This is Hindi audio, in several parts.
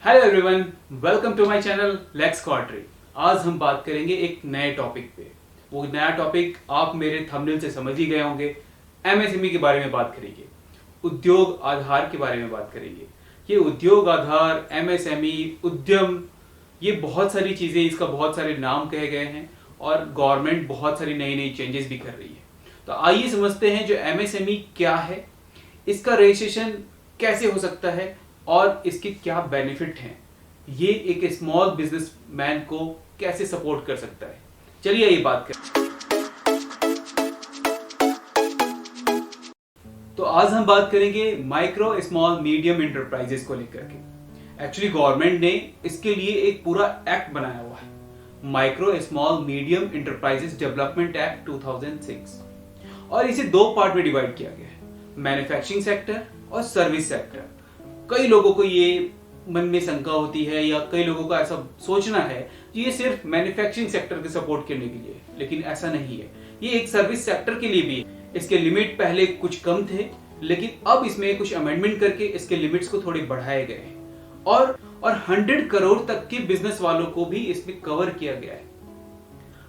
Hello everyone, welcome to my channel let's quarterly. आज हम बात करेंगे एक नए टॉपिक पे। वो नया टॉपिक आप मेरे थंबनेल से समझ ही गए होंगे। एमएसएमई के बारे में बात करेंगे, उद्योग आधार के बारे में बात करेंगे। ये उद्योग आधार, एमएसएमई, उद्यम, ये बहुत सारी चीजें, इसका बहुत सारे नाम कहे गए हैं और गवर्नमेंट बहुत सारी नई नई चेंजेस भी कर रही है। तो आइए समझते हैं जो एमएसएमई क्या है, इसका रजिस्ट्रेशन कैसे हो सकता है और इसके क्या बेनिफिट हैं, ये एक स्मॉल बिजनेसमैन को कैसे सपोर्ट कर सकता है। चलिए ये बात करें। तो आज हम बात करेंगे माइक्रो स्मॉल मीडियम इंटरप्राइजेस को लेकर के। एक्चुअली गवर्नमेंट ने इसके लिए एक पूरा एक्ट बनाया हुआ है, micro small medium enterprises development act 2006, और इसे दो पार्ट में डिवाइड किया गया है, मैन्युफैक्चरिंग सेक्टर और सर्विस सेक्टर। कई लोगों को ये मन में शंका होती है या कई लोगों का ऐसा सोचना है कि ये सिर्फ मैन्युफैक्चरिंग सेक्टर के सपोर्ट करने के लिए, लेकिन ऐसा नहीं है। ये एक सर्विस सेक्टर के लिए भी है। इसके लिमिट पहले कुछ कम थे, लेकिन अब इसमें कुछ अमेंडमेंट करके इसके लिमिट्स को थोड़े बढ़ाए गए हैं और 100 करोड़ तक के बिजनेस वालों को भी इसमें कवर किया गया है।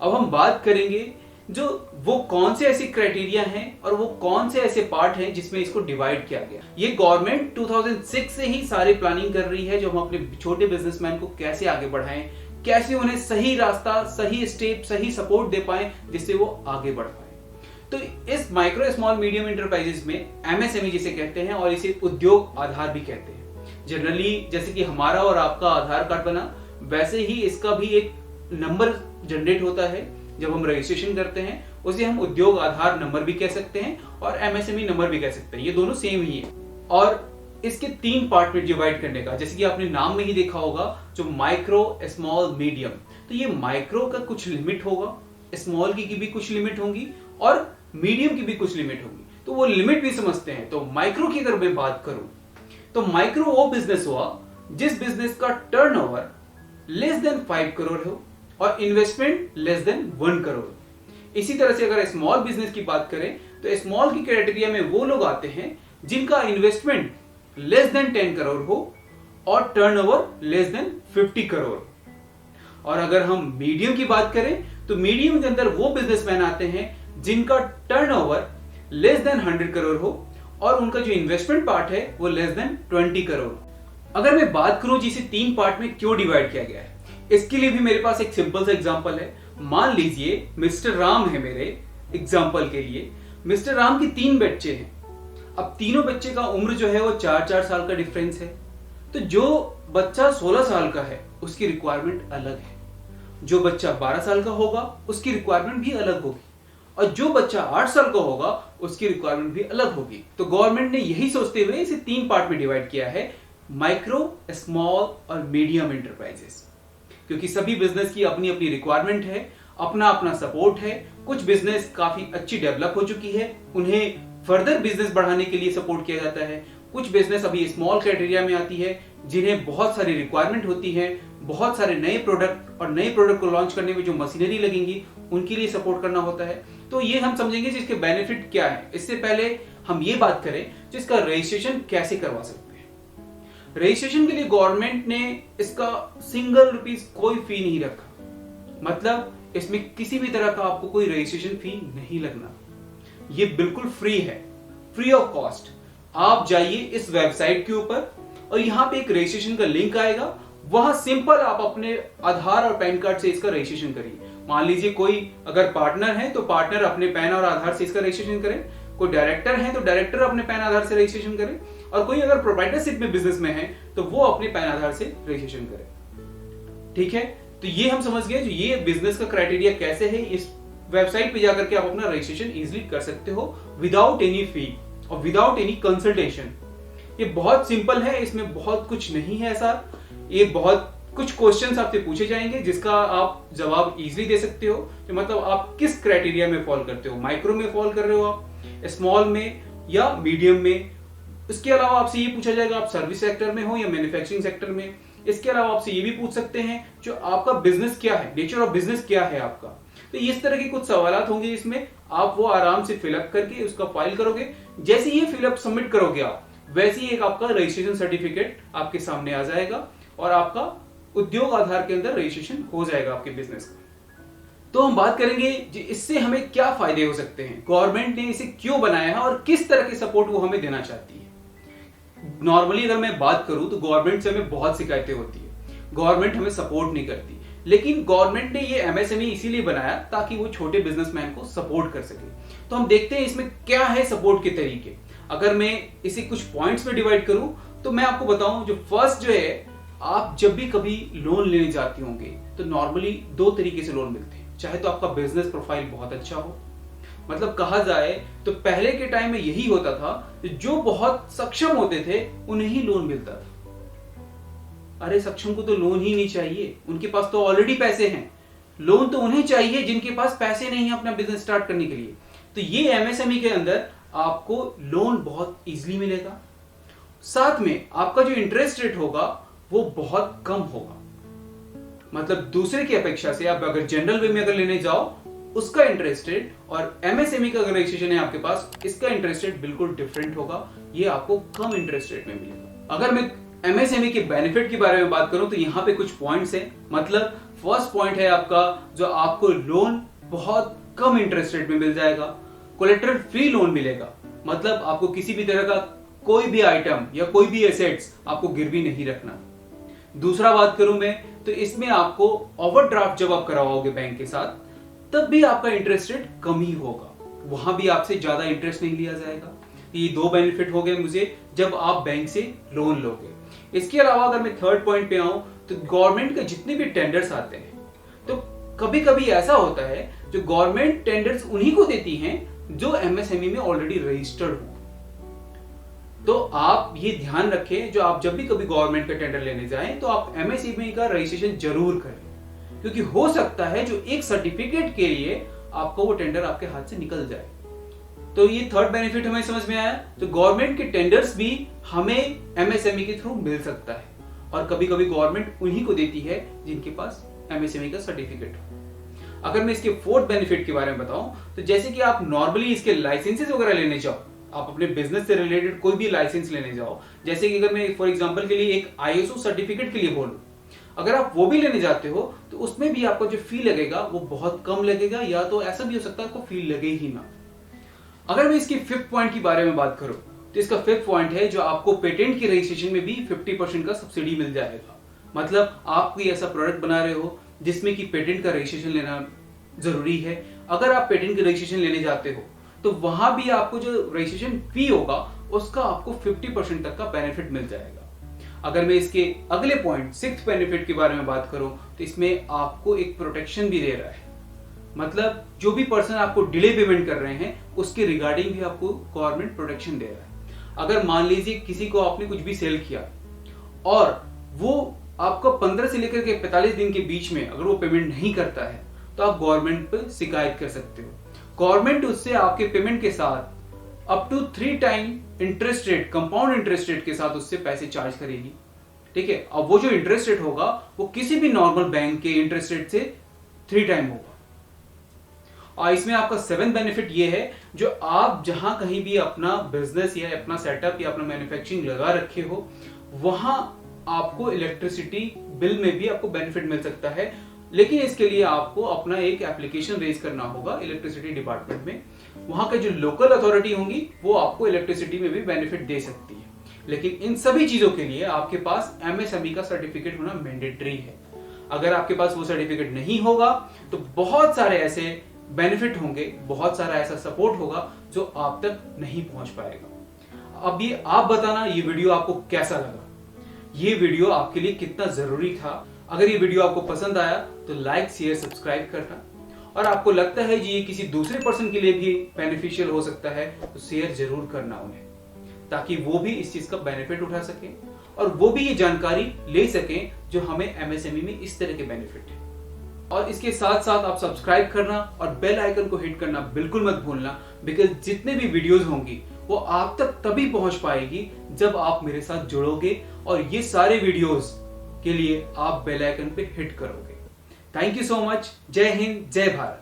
अब हम बात करेंगे जो वो कौन से ऐसे क्राइटेरिया हैं और वो कौन से ऐसे पार्ट हैं जिसमें इसको डिवाइड किया गया। ये गवर्नमेंट 2006 से ही सारी प्लानिंग कर रही है, जो हम अपने छोटे बिजनेसमैन को कैसे आगे बढ़ाएं, कैसे उन्हें सही रास्ता, सही स्टेप, सही सपोर्ट दे पाएं जिससे वो आगे बढ़ पाए। तो इस माइक्रो स्मॉल मीडियम इंटरप्राइजेस में एमएसएमई जिसे कहते हैं और इसे उद्योग आधार भी कहते हैं। जनरली जैसे कि हमारा और आपका आधार कार्ड बना, वैसे ही इसका भी एक नंबर जनरेट होता है जब हम रजिस्ट्रेशन करते हैं, उसे हम उद्योग आधार नंबर भी कह सकते हैं और एमएसएमई नंबर भी कह सकते हैं। ये दोनों सेम ही है। और इसके तीन पार्ट में डिवाइड करने का, जैसे कि आपने नाम में ही देखा होगा, जो माइक्रो स्मॉल मीडियम, तो ये माइक्रो का कुछ लिमिट होगा, स्मॉल की भी कुछ लिमिट होंगी और मीडियम की भी कुछ लिमिट होगी। तो वो लिमिट भी समझते हैं। तो माइक्रो की अगर मैं बात करूं तो माइक्रो वो बिजनेस हुआ जिस बिजनेस का टर्नओवर लेस देन 5 करोड़ हो और इन्वेस्टमेंट लेस देन 1 करोड़। इसी तरह से अगर स्मॉल बिजनेस की बात करें तो स्मॉल की क्राइटेरिया में वो लोग आते हैं जिनका इन्वेस्टमेंट लेस देन 10 करोड़ हो और टर्नओवर लेस देन 50 करोड़। और अगर हम मीडियम की बात करें तो मीडियम के अंदर वो बिजनेसमैन आते हैं जिनका टर्नओवर लेस देन 100 करोड़ हो और उनका जो इन्वेस्टमेंट पार्ट है वो लेस देन 20 करोड़। अगर मैं बात करूं जिसे तीन पार्ट में क्यों डिवाइड किया गया है, इसके लिए भी मेरे पास एक सिंपल सा एग्जांपल है। मान लीजिए मिस्टर राम है मेरे एग्जांपल के लिए। मिस्टर राम की 3 बच्चे हैं। अब तीनों बच्चे का उम्र जो है वो 4-4 साल का डिफरेंस है। तो जो बच्चा 16 साल का है उसकी रिक्वायरमेंट अलग है, जो बच्चा 12 साल का होगा उसकी रिक्वायरमेंट भी अलग होगी और जो बच्चा 8 साल का होगा उसकी रिक्वायरमेंट भी अलग होगी। तो गवर्नमेंट ने यही सोचते हुए इसे 3 पार्ट में डिवाइड किया है, माइक्रो, स्मॉल और मीडियम इंटरप्राइजेस। क्योंकि सभी बिजनेस की अपनी अपनी रिक्वायरमेंट है, अपना अपना सपोर्ट है। कुछ बिजनेस काफी अच्छी डेवलप हो चुकी है, उन्हें फर्दर बिजनेस बढ़ाने के लिए सपोर्ट किया जाता है। कुछ बिजनेस अभी स्मॉल क्राइटेरिया में आती है जिन्हें बहुत सारी रिक्वायरमेंट होती है, बहुत सारे नए प्रोडक्ट और नए प्रोडक्ट को लॉन्च करने में जो मशीनरी लगेंगी उनके लिए सपोर्ट करना होता है। तो ये हम समझेंगे जिसके बेनिफिट क्या है। इससे पहले हम ये बात करें जिसका रजिस्ट्रेशन कैसे करवा सकते हैं। रजिस्ट्रेशन के लिए गवर्नमेंट ने इसका सिंगल रुपीस कोई फी नहीं रखा, मतलब इसमें किसी भी तरह का आपको कोई रजिस्ट्रेशन फी नहीं लगना। ये बिल्कुल फ्री है, फ्री ऑफ कॉस्ट। आप जाइए इस वेबसाइट के ऊपर और यहाँ पे एक रजिस्ट्रेशन का लिंक आएगा, वहां सिंपल आप अपने आधार और पैन कार्ड से इसका रजिस्ट्रेशन करिए। मान लीजिए कोई अगर पार्टनर है तो पार्टनर अपने पैन और आधार से इसका रजिस्ट्रेशन करें, कोई डायरेक्टर है तो डायरेक्टर अपने पैन आधार से रजिस्ट्रेशन करें, और कोई अगर प्रोप्राइटरशिप में बिजनेस में है तो वो अपने पैन आधार से रजिस्ट्रेशन करे। ठीक है, तो ये हम समझ गए जो ये बिजनेस का क्राइटेरिया कैसे है। इस वेबसाइट पे जाकर के आप अपना रजिस्ट्रेशन इजीली कर सकते हो विदाउट एनी फी और विदाउट एनी कंसल्टेशन। ये बहुत सिंपल है, इसमें बहुत कुछ नहीं है ऐसा। ये बहुत कुछ क्वेश्चंस आपसे पूछे जाएंगे जिसका आप जवाब इजीली दे सकते हो, तो मतलब आप किस क्राइटेरिया में फॉल करते हो, माइक्रो में फॉल कर रहे हो आप, स्मॉल में या मीडियम में। इसके अलावा आपसे ये पूछा जाएगा आप सर्विस सेक्टर में हो या मैन्युफैक्चरिंग सेक्टर में। इसके अलावा आपसे ये भी पूछ सकते हैं जो आपका बिजनेस क्या है, नेचर ऑफ बिजनेस क्या है आपका। तो इस तरह के कुछ सवाल होंगे इसमें, आप वो आराम से फिलअप करके उसका फाइल करोगे। जैसे ये फिलअप सबमिट करोगे आप, वैसे ही एक आपका रजिस्ट्रेशन सर्टिफिकेट आपके सामने आ जाएगा और आपका उद्योग आधार के अंदर रजिस्ट्रेशन हो जाएगा आपके बिजनेस का। तो हम बात करेंगे इससे हमें क्या फायदे हो सकते हैं, गवर्नमेंट ने इसे क्यों बनाया है और किस तरह की सपोर्ट वो हमें देना चाहती है। नॉर्मली अगर मैं बात करूं तो गवर्नमेंट से हमें बहुत शिकायतें होती है, गवर्नमेंट हमें सपोर्ट नहीं करती, लेकिन गवर्नमेंट ने ये एमएसएमई इसीलिए बनाया ताकि वो छोटे बिजनेसमैन को सपोर्ट कर सके। तो हम देखते हैं इसमें क्या है सपोर्ट के तरीके। अगर मैं इसे कुछ पॉइंट्स में डिवाइड करूं तो मैं आपको बताऊं, जो फर्स्ट जो है, आप जब भी कभी लोन लेने जाते होंगे तो नॉर्मली दो तरीके से लोन मिलते हैं। चाहे तो आपका बिजनेस प्रोफाइल बहुत अच्छा हो, मतलब कहा जाए तो पहले के टाइम में यही होता था, जो बहुत सक्षम होते थे उन्हें ही लोन मिलता था। अरे सक्षम को तो लोन ही नहीं चाहिए, उनके पास तो ऑलरेडी पैसे हैं। लोन तो उन्हें चाहिए जिनके पास पैसे नहीं है अपना बिजनेस स्टार्ट करने के लिए। तो ये एमएसएमई के अंदर आपको लोन बहुत इजीली मिलेगा, साथ में आपका जो इंटरेस्ट रेट होगा वो बहुत कम होगा। मतलब दूसरे की अपेक्षा से आप अगर जनरल वे में अगर लेने जाओ, उसका इंटरेस्ट रेट और एमएसएमई का अगर रजिस्ट्रेशन है आपके पास, इसका इंटरेस्ट रेट बिल्कुल डिफरेंट होगा। ये आपको कम इंटरेस्ट रेट में मिलेगा। अगर मैं एमएसएमई के बेनिफिट के बारे में बात करूं तो यहाँ पे कुछ पॉइंट्स हैं। मतलब फर्स्ट पॉइंट है आपका, जो आपको लोन बहुत कम इंटरेस्ट रेट में मिल जाएगा। कोलेटरल फ्री लोन मिलेगा, मतलब आपको किसी भी तरह का कोई भी आइटम या कोई भी एसेट्स आपको गिरवी नहीं रखना। दूसरा बात करूं मैं तो इसमें आपको ओवरड्राफ्ट जब आप करवाओगे बैंक के साथ, तब भी आपका इंटरेस्ट रेट कम ही होगा, वहां भी आपसे ज्यादा इंटरेस्ट नहीं लिया जाएगा। ये दो बेनिफिट हो गए मुझे जब आप बैंक से लोन लोगे। इसके अलावा अगर मैं थर्ड पॉइंट पे आऊं तो गवर्नमेंट के जितने भी टेंडर्स आते हैं, तो कभी कभी ऐसा होता है जो गवर्नमेंट टेंडर्स उन्हीं को देती हैं जो एमएसएमई में ऑलरेडी रजिस्टर्ड हो। तो आप ये ध्यान रखें, जो आप जब भी कभी गवर्नमेंट का टेंडर लेने जाएं तो आप एमएसएमई का रजिस्ट्रेशन जरूर करें, क्योंकि हो सकता है जो एक सर्टिफिकेट के लिए आपको वो टेंडर आपके हाथ से निकल जाए। तो ये थर्ड बेनिफिट हमें समझ में आया। तो गवर्नमेंट के टेंडर्स भी हमें एमएसएमई के थ्रू मिल सकता है, और कभी कभी गवर्नमेंट उन्हीं को देती है जिनके पास एमएसएमई का सर्टिफिकेट हो। अगर मैं इसके फोर्थ बेनिफिट के बारे में बताऊं तो जैसे कि आप नॉर्मली इसके लाइसेंसेस वगैरह लेने जाओ, आप अपने बिजनेस से रिलेटेड कोई भी लाइसेंस लेने जाओ, जैसे कि अगर मैं फॉर एग्जांपल के लिए एक आईएसओ सर्टिफिकेट के लिए बोलूं, अगर आप वो भी लेने जाते हो तो उसमें भी आपको जो फी लगेगा वो बहुत कम लगेगा, या तो ऐसा भी हो सकता है आपको फी लगे ही ना। अगर मैं इसकी फिफ्थ पॉइंट की बारे में बात करूं तो इसका फिफ्थ पॉइंट है, जो आपको पेटेंट की रजिस्ट्रेशन में भी 50% का सब्सिडी मिल जाएगा। मतलब आप कोई ऐसा प्रोडक्ट बना रहे हो जिसमें कि पेटेंट का रजिस्ट्रेशन लेना जरूरी है, अगर आप पेटेंट का रजिस्ट्रेशन लेने जाते हो तो वहां भी आपको जो रजिस्ट्रेशन फी होगा उसका आपको 50% तक का बेनिफिट मिल जाएगा। अगर मैं इसके अगले पॉइंट सिक्स्थ बेनिफिट के बारे में बात करूं तो इसमें आपको एक प्रोटेक्शन भी दे रहा है। मतलब जो भी पर्सन आपको डिले पेमेंट कर रहे हैं उसके रिगार्डिंग भी आपको गवर्नमेंट प्रोटेक्शन दे रहा है। अगर मान लीजिए किसी को आपने कुछ भी सेल किया और वो आपको 15 से लेकर के 45 दिन के बीच में अगर वो पेमेंट नहीं करता है तो आप गवर्नमेंट पर शिकायत कर सकते हो। गवर्नमेंट उससे आपके पेमेंट के साथ up to 3 time interest rate, compound interest rate के साथ उससे पैसे चार्ज करेगी। ठीक है, अब वो जो इंटरेस्ट रेट होगा वो किसी भी नॉर्मल बैंक के इंटरेस्ट रेट से 3 टाइम होगा। और इसमें आपका 7th बेनिफिट ये है, जो आप जहां कहीं भी अपना बिजनेस या अपना सेटअप या अपना मैन्युफैक्चरिंग लगा रखे हो, वहां आपको इलेक्ट्रिसिटी बिल में भी आपको बेनिफिट मिल सकता है। लेकिन इसके लिए आपको अपना एक एप्लीकेशन रेज करना होगा इलेक्ट्रिसिटी डिपार्टमेंट में। वहां के जो लोकल अथॉरिटी होंगी वो आपको इलेक्ट्रिसिटी में भी बेनिफिट दे सकती है। लेकिन इन सभी चीजों के लिए आपके पास एमएसएमई का सर्टिफिकेट होना मैंडेटरी है। अगर आपके पास वो सर्टिफिकेट नहीं होगा तो बहुत सारे ऐसे बेनिफिट होंगे, बहुत सारा ऐसा सपोर्ट होगा जो आप तक नहीं पहुंच पाएगा। अब ये आप बताना, ये वीडियो आपको कैसा लगा, ये वीडियो आपके लिए कितना जरूरी था। अगर ये वीडियो आपको पसंद आया तो लाइक शेयर सब्सक्राइब करना, और आपको लगता है जी ये किसी दूसरे पर्सन के लिए भी बेनिफिशियल हो सकता है तो शेयर जरूर करना उन्हें, ताकि वो भी इस चीज का बेनिफिट उठा सके और वो भी ये जानकारी ले सके जो हमें एमएसएमई में इस तरह के बेनिफिट है। और इसके साथ साथ आप सब्सक्राइब करना और बेल आइकन को हिट करना बिल्कुल मत भूलना, बिकॉज जितने भी वीडियोस होंगी वो आप तक तभी पहुंच पाएगी जब आप मेरे साथ जुड़ोगे और ये सारे वीडियोस के लिए आप बेल आइकन पे हिट करोगे। Thank you so much. जय हिंद, जय भारत।